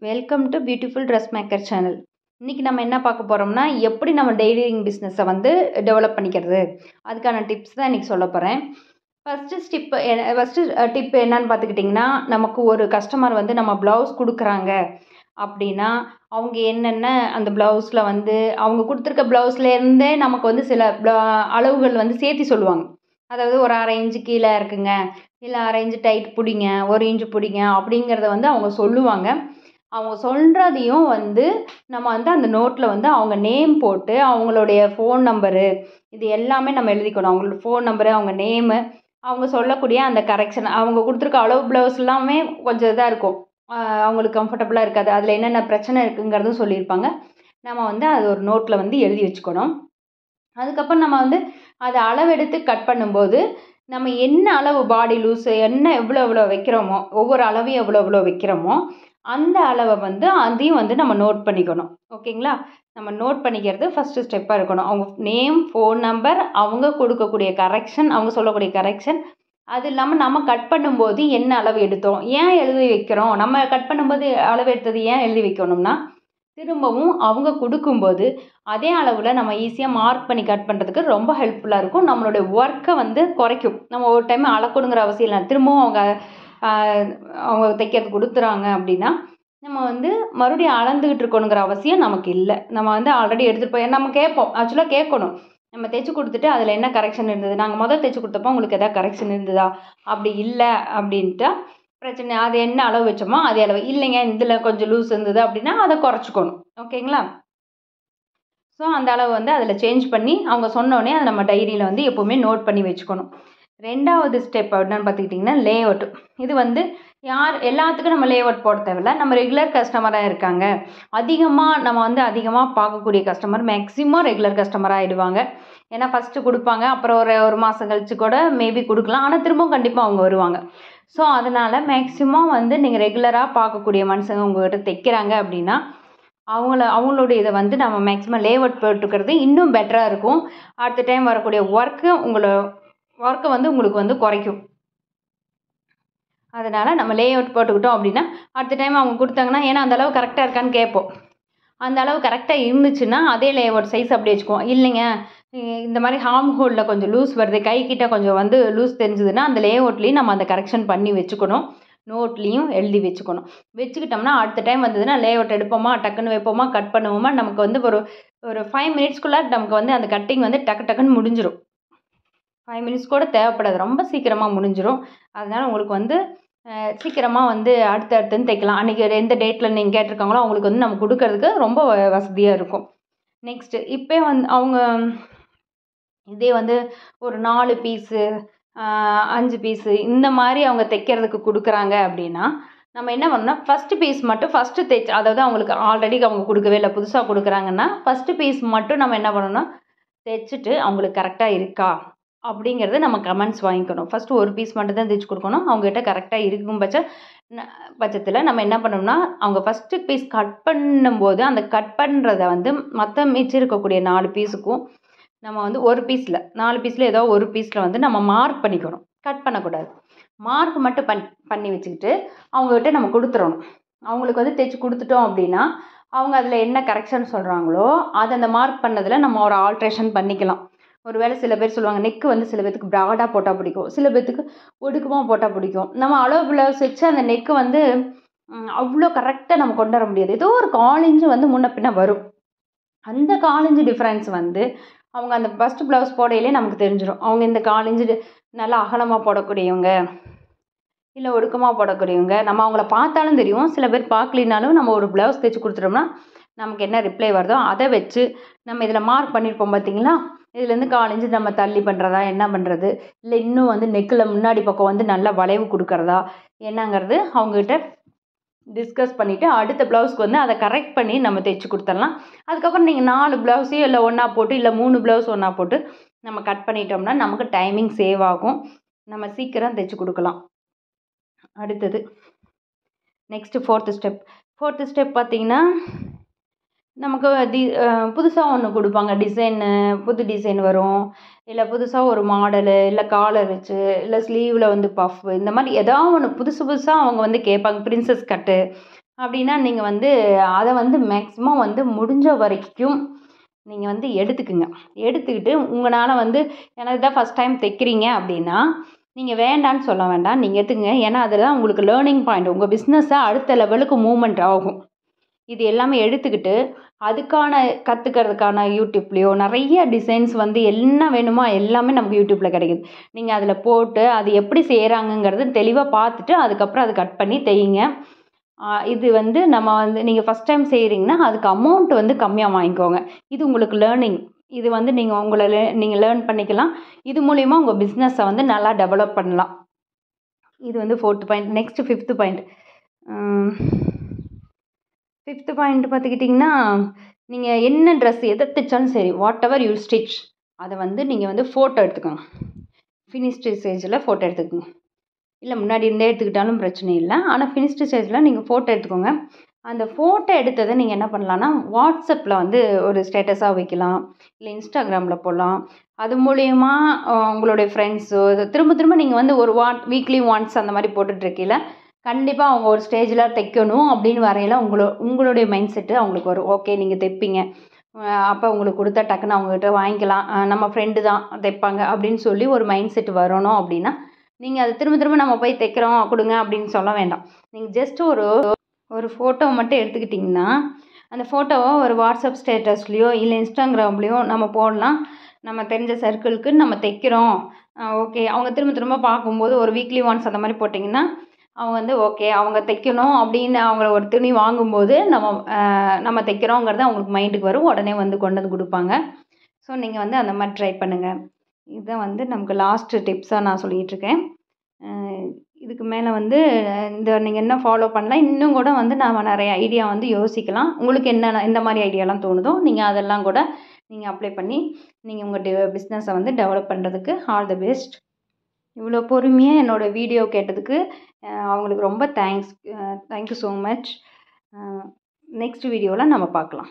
Welcome to beautiful dress maker channel. இன்றைக்கி நம்ம என்ன பார்க்க போகிறோம்னா, எப்படி நம்ம டெய்லரிங் பிஸ்னஸை வந்து டெவலப் பண்ணிக்கிறது, அதுக்கான டிப்ஸ் தான் இன்றைக்கி சொல்ல போகிறேன். ஃபஸ்ட்டு டிப் என்னன்னு பார்த்துக்கிட்டிங்கன்னா, நமக்கு ஒரு கஸ்டமர் வந்து நம்ம ப்ளவுஸ் கொடுக்குறாங்க அப்படின்னா, அவங்க என்னென்ன அந்த ப்ளவுஸில் வந்து அவங்க கொடுத்துருக்க ப்ளவுஸ்லேருந்தே நமக்கு வந்து சில அளவுகள் வந்து சேர்த்தி சொல்லுவாங்க. அதாவது ஒரு 1/2 இன்ச்சு கீழே இருக்குங்க, இல்லை 1/2 இன்ச்சு டைட் பிடிங்க, 1 இன்ச்சு பிடிங்க அப்படிங்கிறத வந்து அவங்க சொல்லுவாங்க. அவங்க சொல்கிறதையும் வந்து நம்ம வந்து அந்த நோட்டில் வந்து அவங்க நேம் போட்டு அவங்களுடைய ஃபோன் நம்பரு இது எல்லாமே நம்ம எழுதிக்கணும். அவங்களோட ஃபோன் நம்பரு, அவங்க நேமு, அவங்க சொல்லக்கூடிய அந்த கரெக்ஷன், அவங்க கொடுத்துருக்க அளவு ப்ளவுஸ் எல்லாமே கொஞ்சம் இதாக இருக்கும், அவங்களுக்கு கம்ஃபர்டபுளாக இருக்காது, அதில் என்னென்ன பிரச்சனை இருக்குங்கிறதும் சொல்லியிருப்பாங்க. நம்ம வந்து அது ஒரு நோட்டில் வந்து எழுதி வச்சுக்கணும். அதுக்கப்புறம் நம்ம வந்து அதை அளவெடுத்து கட் பண்ணும்போது நம்ம என்ன அளவு பாடி லூஸு என்ன எவ்வளோ வைக்கிறோமோ, ஒவ்வொரு அளவையும் எவ்வளோ வைக்கிறோமோ அந்த அளவை வந்து அதையும் வந்து நம்ம நோட் பண்ணிக்கணும். ஓகேங்களா? நம்ம நோட் பண்ணிக்கிறது ஃபஸ்ட்டு ஸ்டெப்பாக இருக்கணும். அவங்க நேம், ஃபோன் நம்பர், அவங்க கொடுக்கக்கூடிய கரெக்ஷன், அவங்க சொல்லக்கூடிய கரெக்ஷன், அது இல்லாமல் நம்ம கட் பண்ணும்போது என்ன அளவு எடுத்தோம், ஏன் எழுதி வைக்கிறோம், நம்ம கட் பண்ணும்போது அளவு எடுத்தது ஏன் எழுதி வைக்கணும்னா, திரும்பவும் அவங்க கொடுக்கும்போது அதே அளவில் நம்ம ஈஸியாக மார்க் பண்ணி கட் பண்ணுறதுக்கு ரொம்ப ஹெல்ப்ஃபுல்லாக இருக்கும். நம்மளுடைய ஒர்க்கை வந்து குறைக்கும். நம்ம ஒரு டைம் அளக்கணுங்கிற அவசியம் இல்லை. திரும்பவும் அவங்க தைக்கிறது கொடுத்துறாங்க அப்படின்னா நம்ம வந்து மறுபடியும் அளந்துக்கிட்டு இருக்கணுங்கிற அவசியம் நமக்கு இல்லை. நம்ம வந்து ஆல்ரெடி எடுத்துகிட்டு போய் நம்ம கேட்போம், ஆக்சுவலாக கேட்கணும். நம்ம தைச்சி கொடுத்துட்டு அதில் என்ன கரெக்ஷன் இருந்தது, நாங்கள் முதல் தைச்சி கொடுத்தப்போ உங்களுக்கு எதாவது கரெக்ஷன் இருந்ததா, அப்படி இல்லை அப்படின்ட்டு பிரச்சனை, அது என்ன அளவு வச்சோமோ அதே அளவு, இல்லைங்க இதில் கொஞ்சம் லூஸ் இருந்தது அப்படின்னா அதை குறைச்சிக்கணும். ஓகேங்களா? ஸோ அந்த அளவு வந்து அதில் சேஞ்ச் பண்ணி அவங்க சொன்னோடனே அதை நம்ம டைரியில் வந்து எப்போவுமே நோட் பண்ணி வச்சுக்கணும். 2வது ஸ்டெப் என்னன்னு பார்த்துக்கிட்டிங்கன்னா லே அவுட். இது வந்து எல்லாத்துக்கும் நம்ம லே அவுட் போட தேவையில்ல. நம்ம ரெகுலர் கஸ்டமராக இருக்காங்க, அதிகமாக பார்க்கக்கூடிய கஸ்டமர் மேக்ஸிமம் ரெகுலர் கஸ்டமராக ஆகிடுவாங்க. ஏன்னா ஃபஸ்ட்டு கொடுப்பாங்க, அப்புறம் ஒரு மாதம் கழிச்சு கூட மேபி கொடுக்கலாம், ஆனால் திரும்பவும் கண்டிப்பாக அவங்க வருவாங்க. ஸோ அதனால் மேக்ஸிமம் வந்து நீங்கள் ரெகுலராக பார்க்கக்கூடிய மனுஷங்க உங்கள்கிட்ட தைக்கிறாங்க அப்படின்னா அவங்களுடைய இதை வந்து நம்ம மேக்ஸிமம் லே அவுட் போட்டுக்கிறது இன்னும் பெட்டராக இருக்கும். அடுத்த டைம் வரக்கூடிய ஒர்க்கை வந்து உங்களுக்கு வந்து குறைக்கும். அதனால் நம்ம லே அவுட் போட்டுக்கிட்டோம் அப்படின்னா அடுத்த டைம் அவங்க கொடுத்தாங்கன்னா, ஏன்னா அந்த அளவு கரெக்டாக இருக்கான்னு கேட்போம். அந்த அளவு கரெக்டாக இருந்துச்சுன்னா அதே லே அவுட் சைஸ் அப்படி வச்சுக்குவோம். இல்லைங்க இந்த மாதிரி ஹார்ம் ஹோலில் கொஞ்சம் லூஸ் வருது, கைக்கிட்ட கொஞ்சம் வந்து லூஸ் தெரிஞ்சுதுன்னா அந்த லே அவுட்லேயும் நம்ம அந்த கரெக்ஷன் பண்ணி வச்சுக்கணும். நோட்லேயும் எழுதி வச்சுக்கணும். வச்சுக்கிட்டோம்னா அடுத்த டைம் வந்ததுன்னா லே அவுட் எடுப்போமா, டக்குன்னு வைப்போமா, கட் பண்ணுவோமா, நமக்கு வந்து ஒரு 5 மினிட்ஸ்க்குள்ளே நமக்கு வந்து அந்த கட்டிங் வந்து டக்குன்னு முடிஞ்சிடும். 5 மினிட்ஸ் கூட தேவைப்படாது, ரொம்ப சீக்கிரமாக முடிஞ்சிடும். அதனால் உங்களுக்கு வந்து சீக்கிரமாக வந்து அடுத்தடுத்துன்னு தைக்கலாம். அன்றைக்கி எந்த டேட்டில் நீங்கள் கேட்டிருக்காங்களோ அவங்களுக்கு வந்து நம்ம கொடுக்கறதுக்கு ரொம்ப வசதியாக இருக்கும். நெக்ஸ்ட்டு இப்போ வந்து அவங்க இதே வந்து ஒரு 4 பீஸு 5 பீஸு இந்த மாதிரி அவங்க தைக்கிறதுக்கு கொடுக்குறாங்க அப்படின்னா நம்ம என்ன பண்ணணும்னா, ஃபஸ்ட்டு பீஸ் மட்டும் ஃபஸ்ட்டு தைச்சு, அதாவது அவங்களுக்கு ஆல்ரெடி அவங்க கொடுக்கவே இல்லை, புதுசாக கொடுக்குறாங்கன்னா ஃபஸ்ட்டு பீஸ் மட்டும் நம்ம என்ன பண்ணணும்னா தைச்சிட்டு அவங்களுக்கு கரெக்டாக இருக்கா அப்படிங்கிறத நம்ம கமெண்ட்ஸ் வாங்கிக்கணும். ஃபஸ்ட்டு ஒரு பீஸ் மட்டும் தான் தைச்சி கொடுக்கணும். அவங்ககிட்ட கரெக்டாக இருக்கும் பட்சத்தில் நம்ம என்ன பண்ணோம்னா, அவங்க ஃபஸ்ட்டு பீஸ் கட் பண்ணும்போது அந்த கட் பண்ணுறத வந்து மற்ற மிச்சம் இருக்கக்கூடிய 4 பீஸுக்கும் நம்ம வந்து ஒரு பீஸில் 4 பீஸில் ஏதோ ஒரு பீஸில் வந்து நம்ம மார்க் பண்ணிக்கணும். கட் பண்ணக்கூடாது. மார்க் மட்டும் பண்ணி வச்சுக்கிட்டு அவங்ககிட்ட நம்ம கொடுத்துடணும். அவங்களுக்கு வந்து தைச்சி கொடுத்துட்டோம் அப்படின்னா அவங்க அதில் என்ன கரெக்ஷன் சொல்கிறாங்களோ அதை அந்த மார்க் பண்ணதில் நம்ம ஒரு ஆல்ட்ரேஷன் பண்ணிக்கலாம். ஒரு வேளை சில பேர் சொல்லுவாங்க, நெக்கு வந்து சில பேர்த்துக்கு ப்ராடாக போட்டால் பிடிக்கும், சில பேர்த்துக்கு ஒடுக்கமாக போட்டால் பிடிக்கும். நம்ம அளவு ப்ளவுஸ் வச்சு அந்த நெக்கு வந்து அவ்வளோ கரெக்டாக நம்ம கொண்டு வர முடியாது. ஏதோ ஒரு 1/4 இன்ச்சு வந்து முன்ன பின்ன வரும். அந்த 1/4 இன்ச்சு டிஃப்ரென்ஸ் வந்து அவங்க அந்த ஃபஸ்ட்டு ப்ளவுஸ் போடையிலே நமக்கு தெரிஞ்சிடும். அவங்க இந்த 1/4 இன்ச்சு நல்லா அகலமாக போடக்கூடியவங்க, இல்லை ஒடுக்கமாக போடக்கூடியவங்க, நம்ம அவங்கள பார்த்தாலும் தெரியும். சில பேர் பார்க்கலினாலும் நம்ம ஒரு ப்ளவுஸ் தைச்சி கொடுத்துட்டோம்னா நமக்கு என்ன ரிப்ளை வருதோ அதை வச்சு நம்ம இதில் மார்க் பண்ணியிருப்போம் பார்த்தீங்களா, இதுலேருந்து 1/4 இன்ச்சு நம்ம தள்ளி பண்ணுறதா, என்ன பண்ணுறது, இல்லை இன்னும் வந்து நெக்கில் முன்னாடி பக்கம் வந்து நல்லா வளைவு கொடுக்குறதா என்னங்கிறது அவங்ககிட்ட டிஸ்கஸ் பண்ணிவிட்டு அடுத்த ப்ளவுஸ்க்கு வந்து அதை கரெக்ட் பண்ணி நம்ம தைச்சி கொடுத்துடலாம். அதுக்கப்புறம் நீங்கள் 4 ப்ளவுஸையும் இல்லை ஒன்றா போட்டு, இல்லை 3 ப்ளவுஸ் ஒன்றா போட்டு நம்ம கட் பண்ணிட்டோம்னா நமக்கு டைமிங் சேவ் ஆகும், நம்ம சீக்கிரம் தைச்சி கொடுக்கலாம். அடுத்தது நெக்ஸ்ட்டு 4th ஸ்டெப் பார்த்திங்கன்னா, நமக்கு புதுசாக ஒன்று கொடுப்பாங்க, புது டிசைன் வரும், இல்லை புதுசாக ஒரு மாடலு, இல்லை காலர் வச்சு, இல்லை ஸ்லீவில் வந்து பஃப், இந்த மாதிரி ஏதாவது ஒன்று புதுசாக அவங்க வந்து கேட்பாங்க. பிரின்சஸ் கட்டு, அப்படின்னா நீங்கள் வந்து அதை வந்து மேக்ஸிமம் வந்து முடிஞ்ச வரைக்கும் நீங்கள் வந்து எடுத்துக்குங்க. எடுத்துக்கிட்டு உங்களால் வந்து எனக்கு தான் ஃபஸ்ட் டைம் தைக்கிறீங்க அப்படின்னா நீங்கள் வேண்டான்னு சொல்ல வேண்டாம், நீங்கள் எடுத்துக்கங்க. ஏன்னா அதில் தான் உங்களுக்கு லேர்னிங் பாயிண்ட், உங்கள் பிஸ்னஸை அடுத்த லெவலுக்கு மூவ்மெண்ட் ஆகும். இது எல்லாமே எடுத்துக்கிட்டு அதுக்கான கற்றுக்கிறதுக்கான யூடியூப்லேயோ நிறைய டிசைன்ஸ் வந்து என்ன வேணுமோ எல்லாமே நமக்கு யூடியூப்பில் கிடைக்குது. நீங்கள் அதில் போட்டு அது எப்படி செய்கிறாங்கங்கிறது தெளிவாக பார்த்துட்டு அதுக்கப்புறம் அதை கட் பண்ணி தையுங்க. இது வந்து நம்ம வந்து நீங்கள் ஃபஸ்ட் டைம் செய்கிறீங்கன்னா அதுக்கு அமௌண்ட் வந்து கம்மியாக வாங்கிக்கோங்க. இது உங்களுக்கு லேர்னிங். இது வந்து நீங்கள் லேர்ன் பண்ணிக்கலாம். இது மூலிமா உங்கள் பிஸ்னஸை வந்து நல்லா டெவலப் பண்ணலாம். இது வந்து 4th point. Next 5th point. 5th point பார்த்துக்கிட்டிங்கன்னா, நீங்கள் என்ன ட்ரெஸ் எதை தைச்சாலும் சரி, வாட் எவர் யூ ஸ்டிச், அதை வந்து நீங்கள் வந்து ஃபோட்டோ எடுத்துக்கோங்க. ஃபினிஷ்டு ஸ்டேஜில் ஃபோட்டோ எடுத்துக்கோங்க. இல்லை முன்னாடி இருந்தே எடுத்துக்கிட்டாலும் பிரச்சனை இல்லை. ஆனால் ஃபினிஷ்டு ஸ்டேஜில் நீங்கள் ஃபோட்டோ எடுத்துக்கோங்க. அந்த ஃபோட்டோ எடுத்ததை நீங்கள் என்ன பண்ணலான்னா வாட்ஸ்அப்பில் வந்து ஒரு ஸ்டேட்டஸாக வைக்கலாம், இல்லை இன்ஸ்டாகிராமில் போடலாம். அது மூலயமா உங்களுடைய ஃப்ரெண்ட்ஸோ திரும்ப திரும்ப நீங்கள் வந்து ஒரு வீக்லி ஒன்ஸ் அந்த மாதிரி போட்டுட்ருக்கீங்கள, கண்டிப்பாக அவங்க ஒரு ஸ்டேஜில் தைக்கணும் அப்படின்னு வரையில உங்களுடைய மைண்ட் செட்டு அவங்களுக்கு வரும். ஓகே நீங்கள் தைப்பீங்க, அப்போ உங்களுக்கு கொடுத்தா டக்குன்னு அவங்ககிட்ட வாங்கிக்கலாம், நம்ம ஃப்ரெண்டு தான் தைப்பாங்க அப்படின்னு சொல்லி ஒரு மைண்ட் செட்டு வரணும். அப்படின்னா நீங்கள் அது திரும்ப திரும்ப நம்ம போய் தைக்கிறோம் கொடுங்க அப்படின்னு சொல்ல வேண்டாம். நீங்கள் ஜஸ்ட் ஒரு ஃபோட்டோ மட்டும் எடுத்துக்கிட்டிங்கன்னா அந்த ஃபோட்டோவை ஒரு வாட்ஸ்அப் ஸ்டேட்டஸ்லேயோ இல்லை இன்ஸ்டாகிராம்லேயோ நம்ம போடலாம். நம்ம தெரிஞ்ச சர்க்கிளுக்கு நம்ம தைக்கிறோம், ஓகே அவங்க திரும்ப திரும்ப பார்க்கும்போது ஒரு வீக்லி ஒன்ஸ் அந்த மாதிரி போட்டிங்கன்னா அவங்க வந்து ஓகே அவங்க தைக்கணும் அப்படின்னு அவங்கள ஒரு துணி வாங்கும்போது நம்ம தைக்கிறோங்கிறது அவங்களுக்கு மைண்டுக்கு வரும், உடனே வந்து கொண்டு வந்து கொடுப்பாங்க. ஸோ நீங்கள் வந்து அந்த மாதிரி ட்ரை பண்ணுங்கள். இதுதான் வந்து நமக்கு லாஸ்ட்டு டிப்ஸாக நான் சொல்லிகிட்ருக்கேன். இதுக்கு மேலே வந்து நீங்கள் என்ன ஃபாலோ பண்ணலாம், இன்னும் கூட வந்து நாம் நிறைய ஐடியா வந்து யோசிக்கலாம். உங்களுக்கு என்ன இந்த மாதிரி ஐடியாலாம் தோணுதோ நீங்கள் அதெல்லாம் கூட நீங்கள் அப்ளை பண்ணி நீங்கள் உங்கள் பிஸ்னஸை வந்து டெவலப் பண்ணுறதுக்கு ஆல் தி பெஸ்ட். இவ்வளோ பொறுமையாக என்னோடய வீடியோ கேட்டதுக்கு அவங்களுக்கு ரொம்ப தேங்க்யூ ஸோ மச். நெக்ஸ்ட் வீடியோவில் நம்ம பார்க்கலாம்.